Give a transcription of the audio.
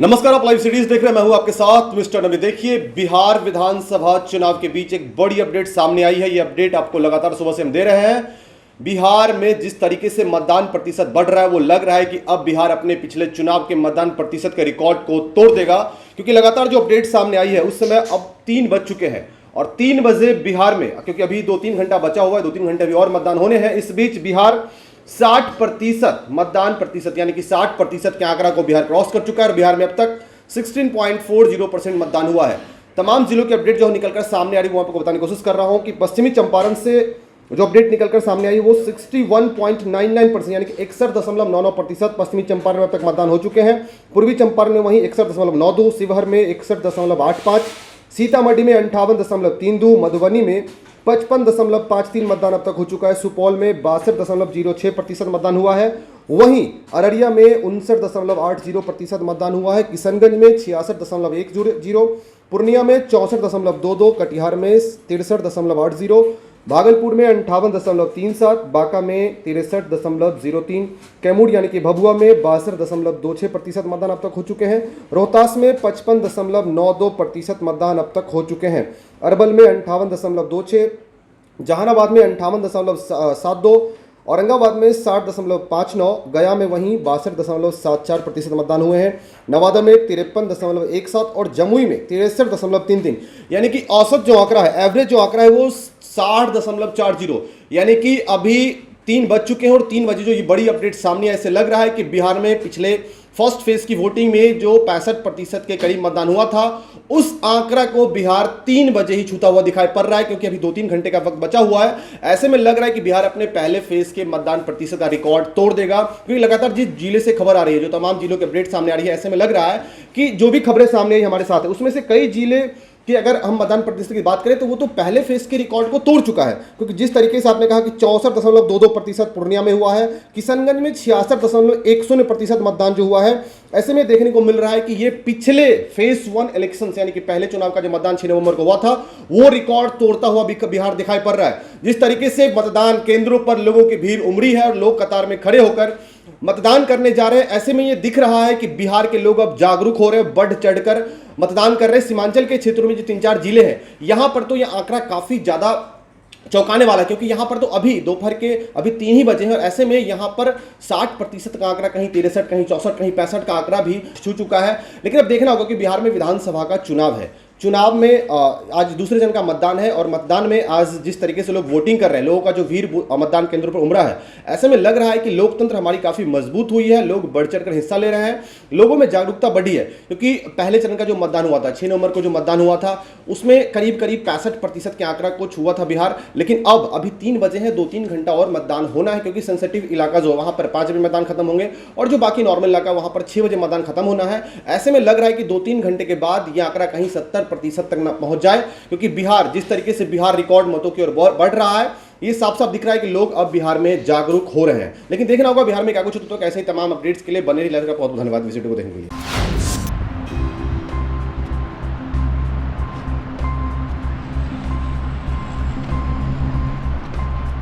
नमस्कार, आप live series देख रहे हैं। मैं हूं आपके साथ मिस्टर नबी। देखिए, बिहार विधानसभा चुनाव के बीच एक बड़ी अपडेट सामने आई है। ये अपडेट आपको लगातार सुबह से हम दे रहे हैं। बिहार में जिस तरीके से मतदान प्रतिशत बढ़ रहा है, वो लग रहा है कि अब बिहार अपने पिछले चुनाव के मतदान प्रतिशत के रिकॉर्ड को तोड़ देगा, क्योंकि लगातार जो अपडेट सामने आई है उस समय अब 3 बज चुके हैं और 3 बजे बिहार में, क्योंकि अभी 2-3 घंटा बचा हुआ है, 2-3 घंटे अभी और मतदान होने हैं। इस बीच बिहार 60% मतदान प्रतिशत यानी कि 60% के आंकड़ा को बिहार क्रॉस कर चुका है और बिहार में अब तक 16.40% मतदान हुआ है। तमाम जिलों की अपडेट जो निकलकर सामने आ रही है वो आपको बताने की कोशिश कर रहा हूं कि पश्चिमी चंपारण से जो अपडेट निकलकर सामने आई वो 61.99% यानी कि 61.99% पश्चिमी चंपारण में अब तक मतदान हो चुके हैं। पूर्वी चंपारण में वहीं 61.92, शिवहर में 61.85, सीतामढ़ी में 58.32, मधुबनी में 55.53 मतदान अब तक हो चुका है। सुपौल में 62.06% मतदान हुआ है। वहीं अररिया में 59.80% मतदान हुआ है। किशनगंज में 66.10, पूर्णिया में 64.22, कटिहार में 63.80, भागलपुर में 58.37, बांका में 63.03, कैमूर यानी कि भभुआ में 62.26% मतदान अब तक हो चुके हैं। रोहतास में 55.92% मतदान अब तक हो चुके हैं। अरवल में 58.26, जहानाबाद में 58.72, औरंगाबाद में 60.59, गया में वहीं 62.74% मतदान हुए हैं। नवादा में 53.17 और जमुई में 63.33, यानी कि औसत जो आंकड़ा है, एवरेज जो आंकड़ा है वो 60.40, यानी कि अभी 3 बज चुके हैं और 3 बजे जो ये बड़ी अपडेट सामने है, ऐसे लग रहा है कि बिहार में पिछले फर्स्ट फेज की वोटिंग में जो 65% के करीब मतदान हुआ था, उस आंकड़ा को बिहार 3 बजे ही छूता हुआ दिखाई पड़ रहा है, क्योंकि अभी 2-3 घंटे का वक्त बचा हुआ है। ऐसे में लग रहा है कि बिहार अपने पहले फेज के मतदान प्रतिशत का रिकॉर्ड तोड़ देगा, क्योंकि लगातार जिस जिले से खबर आ रही है, जो तमाम जिलों की अपडेट सामने आ रही है, ऐसे में लग रहा है कि जो भी खबरें सामने आई हमारे साथ है उसमें से कई जिले कि अगर हम मतदान प्रतिशत की बात करें तो वो तो पहले फेज के रिकॉर्ड को तोड़ चुका है, क्योंकि जिस तरीके से आपने कहा कि 64.22% पूर्णिया में हुआ है, किशनगंज में 66.10% मतदान जो हुआ है, ऐसे में देखने को मिल रहा है कि ये पिछले फेज 1 इलेक्शन यानी कि पहले चुनाव का जो मतदान 6 नवंबर को हुआ था वो रिकॉर्ड तोड़ता हुआ बिहार दिखाई पड़ रहा है। जिस तरीके से मतदान केंद्रों पर लोगों की भीड़ उमड़ी है और लोग कतार में खड़े होकर मतदान करने जा रहे हैं, ऐसे में ये दिख रहा है कि बिहार के लोग अब जागरूक हो रहे हैं, बढ़ चढ़कर मतदान कर रहे हैं। सीमांचल के क्षेत्रों में जो 3-4 जिले हैं, यहां पर तो यह आंकड़ा काफी ज्यादा चौंकाने वाला है, क्योंकि यहां पर तो अभी दोपहर के 3 ही बजे हैं और ऐसे में यहां पर 60% का आंकड़ा, कहीं 63, कहीं 64, कहीं 65 का आंकड़ा भी छू चुका है। लेकिन अब देखना होगा कि बिहार में विधानसभा का चुनाव है। चुनाव में आज दूसरे दिन का मतदान है और मतदान में आज जिस तरीके से लोग वोटिंग कर रहे हैं, लोगों का जो भीड़ मतदान केंद्रों पर उमड़ा है, ऐसे में लग रहा है कि लोकतंत्र हमारी काफी मजबूत हुई है। लोग बढ़ चढ़कर हिस्सा ले रहे हैं, लोगों में जागरूकता बढ़ी है, क्योंकि पहले चरण का जो मतदान हुआ था, 6 नवंबर को जो मतदान हुआ था, उसमें करीब 65% के आंकड़ा को छुआ था बिहार। लेकिन अब अभी 3 बजे हैं, 2-3 घंटा और मतदान होना है, क्योंकि सेंसिटिव इलाका जो वहां पर 5 बजे मतदान खत्म होंगे और जो बाकी नॉर्मल इलाका वहां पर 6 बजे मतदान खत्म होना है। ऐसे में लग रहा है कि 2-3 घंटे के बाद यह आंकड़ा कहीं 70% तक न पहुंच जाए, क्योंकि बिहार जिस तरीके से बिहार रिकॉर्ड मतों की ओर बढ़ रहा है, ये साफ साफ दिख रहा है कि लोग अब बिहार में जागरूक हो रहे हैं। लेकिन देखना होगा बिहार में क्या कुछ होता है। तो ऐसे ही तमाम अपडेट्स के लिए बने रहिए। बहुत बहुत धन्यवाद वीडियो को देखने के लिए।